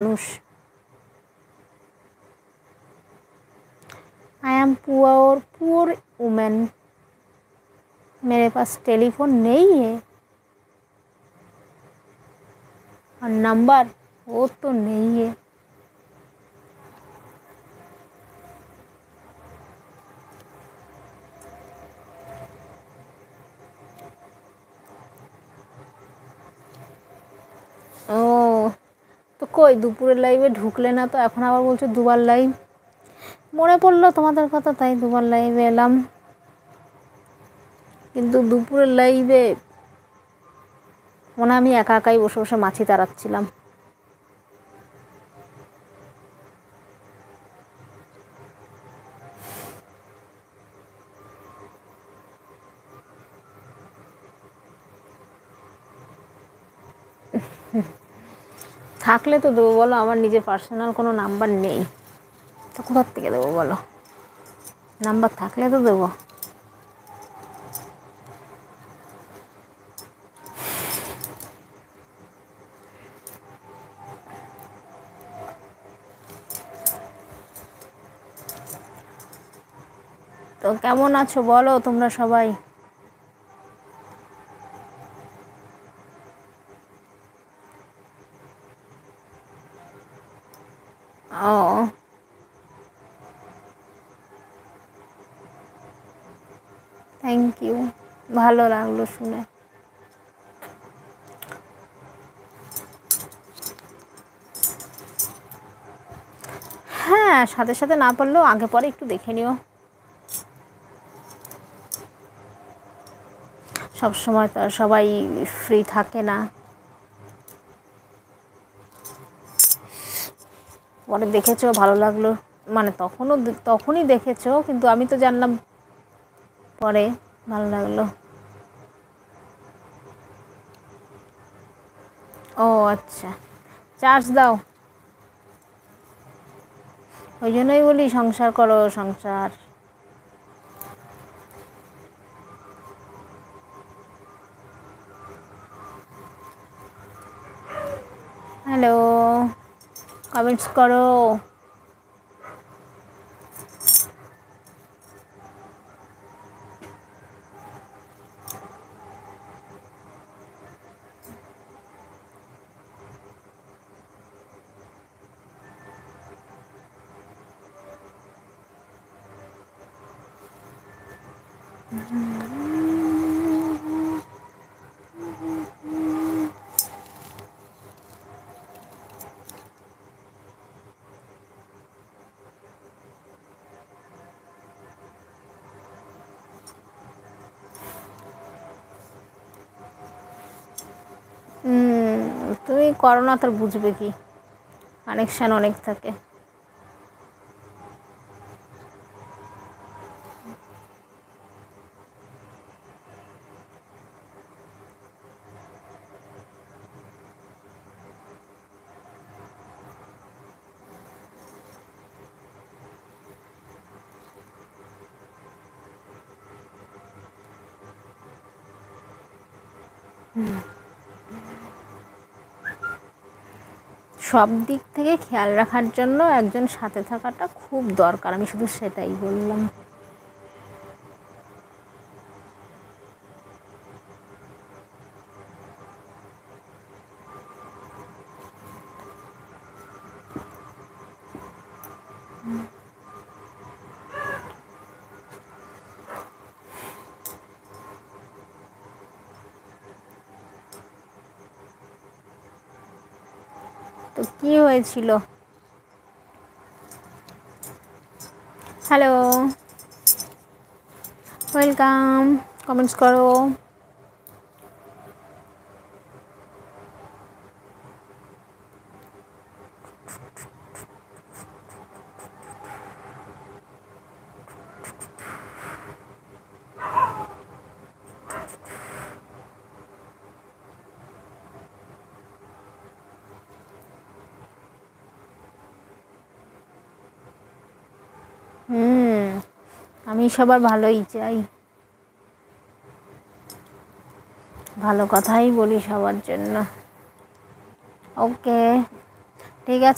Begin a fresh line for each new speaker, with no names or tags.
মানুষ। I am poor poor women, मेरे पास telephone नहीं है और नंबर वो तो नहीं है। ও তো কই দুপুরের লাইভে ঢুকলে না তো, এখন আবার বলছো দুবার লাইভ। মনে পড়লো তোমাদের কথা তাই দুবার লাইভে এলাম, কিন্তু দুপুরের লাইভে মনে আমি একা একাই বসে বসে মাছি তাড়াচ্ছিলাম। থাকলে তো দেবো বলো, আমার নিজের পার্সোনাল কোনো নাম্বার নেই, তো কোথার থেকে দেবো বলো, নাম্বার থাকলে তো দেবো। তো কেমন আছো বলো তোমরা সবাই? ও থ্যাংক ইউ, ভালো লাগলো শুনে। হ্যাঁ, সাথে সাথে না পারলেও আগে পরে একটু দেখে নিও, সব সময় তো আর সবাই ফ্রি থাকে না। পরে দেখেছো ভালো লাগলো, মানে তখনই দেখেছো, কিন্তু আমি তো জানলাম পরে, ভালো লাগলো। ও আচ্ছা, চার্জ দাও, ওই জন্যই বলি সংসার করো সংসার। হ্যালো, কমেন্টস করো। তুমি করো না, তার বুঝবে কি, কানেকশান অনেক থাকে। সব দিক থেকে খেয়াল রাখার জন্য একজন সাথে থাকাটা খুব দরকার, আমি শুধু সেটাই বললাম। তো কি হয়েছিল? হ্যালো, ওয়েলকাম, কমেন্টস করো। আমি সবার ভালোই চাই, ভালো কথাই বলি সবার জন্য। ওকে, ঠিক আছে।